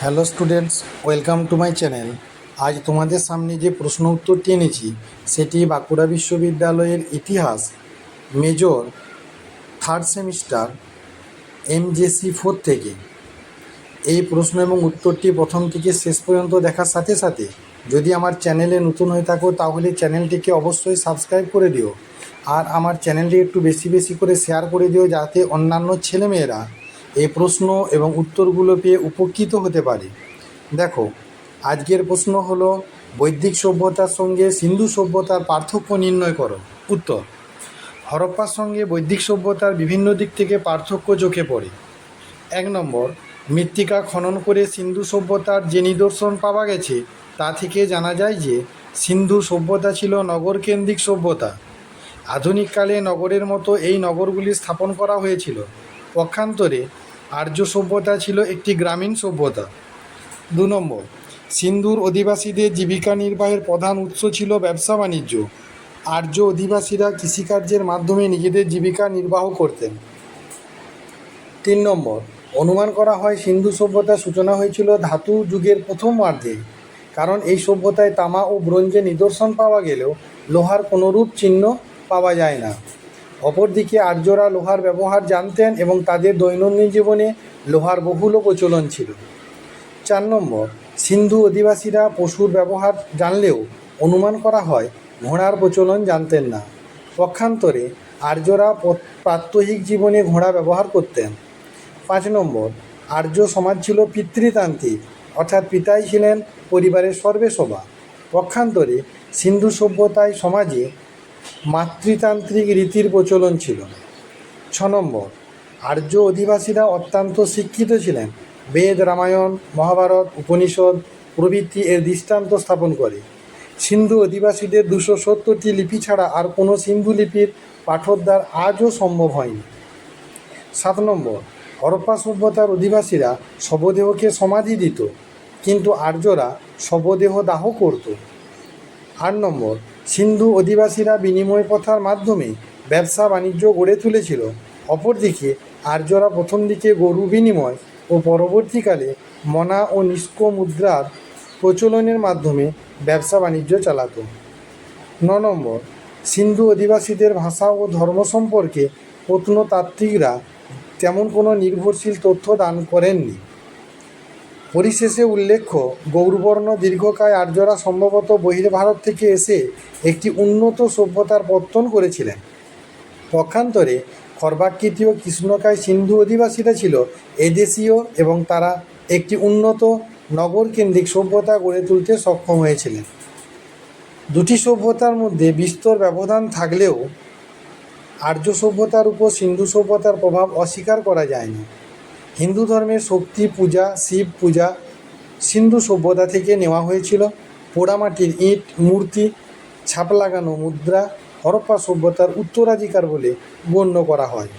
Hello students, welcome to my channel. আজ তোমাদের সামনে যে প্রশ্ন উত্তরটি এনেছি সেটি বাঁকুড়া বিশ্ববিদ্যালয়ের ইতিহাস মেজর থার্ড সেমিস্টার MJC 4 থেকে। এই প্রশ্ন এবং উত্তরটি প্রথম থেকে শেষ পর্যন্ত দেখার সাথে সাথে যদি আমার চ্যানেলে নতুন হয়ে থাকো তাহলে চ্যানেলটিকে অবশ্যই সাবস্ক্রাইব করে দিও, আর আমার চ্যানেলটি একটু বেশি বেশি করে শেয়ার করে দিও যাতে অন্যান্য ছেলেমেয়েরা এই প্রশ্ন এবং উত্তরগুলো পেয়ে উপকৃত হতে পারে। দেখো, আজকের প্রশ্ন হলো বৈদিক সভ্যতার সঙ্গে সিন্ধু সভ্যতার পার্থক্য নির্ণয় করো। উত্তর: হরপ্পার সঙ্গে বৈদিক সভ্যতার বিভিন্ন দিক থেকে পার্থক্য চোখে পড়ে। 1 নম্বর, মৃত্তিকা খনন করে সিন্ধু সভ্যতার যে নিদর্শন পাওয়া গেছে তা থেকে জানা যায় যে সিন্ধু সভ্যতা ছিল নগরকেন্দ্রিক সভ্যতা। আধুনিককালে নগরের মতো এই নগরগুলি স্থাপন করা হয়েছিল। পক্ষান্তরে আর্য সভ্যতা ছিল একটি গ্রামীণ সভ্যতা। 2 নম্বর, সিন্ধুর অধিবাসীদের জীবিকা নির্বাহের প্রধান উৎস ছিল ব্যবসা বাণিজ্য। আর্য অধিবাসীরা কৃষিকার্যের মাধ্যমে নিজেদের জীবিকা নির্বাহ করতেন। 3 নম্বর, অনুমান করা হয় সিন্ধু সভ্যতার সূচনা হয়েছিল ধাতু যুগের প্রথমার্ধে, কারণ এই সভ্যতায় তামা ও ব্রোঞ্জের নিদর্শন পাওয়া গেলেও লোহার কোনোরূপ চিহ্ন পাওয়া যায় না। অপরদিকে আর্যরা লোহার ব্যবহার জানতেন এবং তাদের দৈনন্দিন জীবনে লোহার বহুল প্রচলন ছিল। 4 নম্বর, সিন্ধু অধিবাসীরা পশুর ব্যবহার জানলেও অনুমান করা হয় ঘোড়ার প্রচলন জানতেন না। পক্ষান্তরে আর্যরা প্রাত্যহিক জীবনে ঘোড়া ব্যবহার করতেন। 5 নম্বর, আর্য সমাজ ছিল পিতৃতান্ত্রিক, অর্থাৎ পিতাই ছিলেন পরিবারের সর্বেসর্বা। পক্ষান্তরে সিন্ধু সভ্যতায় সমাজে মাতৃতান্ত্রিক রীতির প্রচলন ছিল। 6 নম্বর, আর্য অধিবাসীরা অত্যন্ত শিক্ষিত ছিলেন। বেদ, রামায়ণ, মহাভারত, উপনিষদ প্রভৃতি এর দৃষ্টান্ত স্থাপন করে। সিন্ধু অধিবাসীদের 270টি লিপি ছাড়া আর কোনো সিন্ধু লিপির পাঠোদ্ধার আজও সম্ভব হয়নি। 7 নম্বর, হরপ্পা সভ্যতার অধিবাসীরা শবদেহকে সমাধি দিত, কিন্তু আর্যরা শবদেহ দাহ করত। 8 নম্বর, সিন্ধু অধিবাসীরা বিনিময় প্রথার মাধ্যমে ব্যবসা বাণিজ্য গড়ে তুলেছিল। অপরদিকে আর্যরা প্রথম দিকে গরু বিনিময় ও পরবর্তীকালে মনা ও নিষ্ক মুদ্রার প্রচলনের মাধ্যমে ব্যবসা বাণিজ্য চালাত। 9 নম্বর, সিন্ধু অধিবাসীদের ভাষা ও ধর্ম সম্পর্কে প্রত্নতাত্ত্বিকরা তেমন কোনো নির্ভরশীল তথ্য দান করেননি। পরিশেষে উল্লেখ্য, গৌরবর্ণ দীর্ঘকায় আর্যরা সম্ভবত বহির্ভারত থেকে এসে একটি উন্নত সভ্যতার পত্তন করেছিলেন। পক্ষান্তরে খর্বাকৃতি ও কৃষ্ণকায় সিন্ধু অধিবাসীরা ছিল এদেশীয় এবং তারা একটি উন্নত নগরকেন্দ্রিক সভ্যতা গড়ে তুলতে সক্ষম হয়েছিলেন। দুটি সভ্যতার মধ্যে বিস্তর ব্যবধান থাকলেও আর্য সভ্যতার উপর সিন্ধু সভ্যতার প্রভাব অস্বীকার করা যায় না। হিন্দু ধর্মের শক্তি পূজা, শিব পূজা সিন্ধু সভ্যতা থেকে নেওয়া হয়েছিল। পোড়ামাটির ইট, মূর্তি, ছাপ লাগানো মুদ্রা হরপ্পা সভ্যতার উত্তরাধিকার বলে গণ্য করা হয়।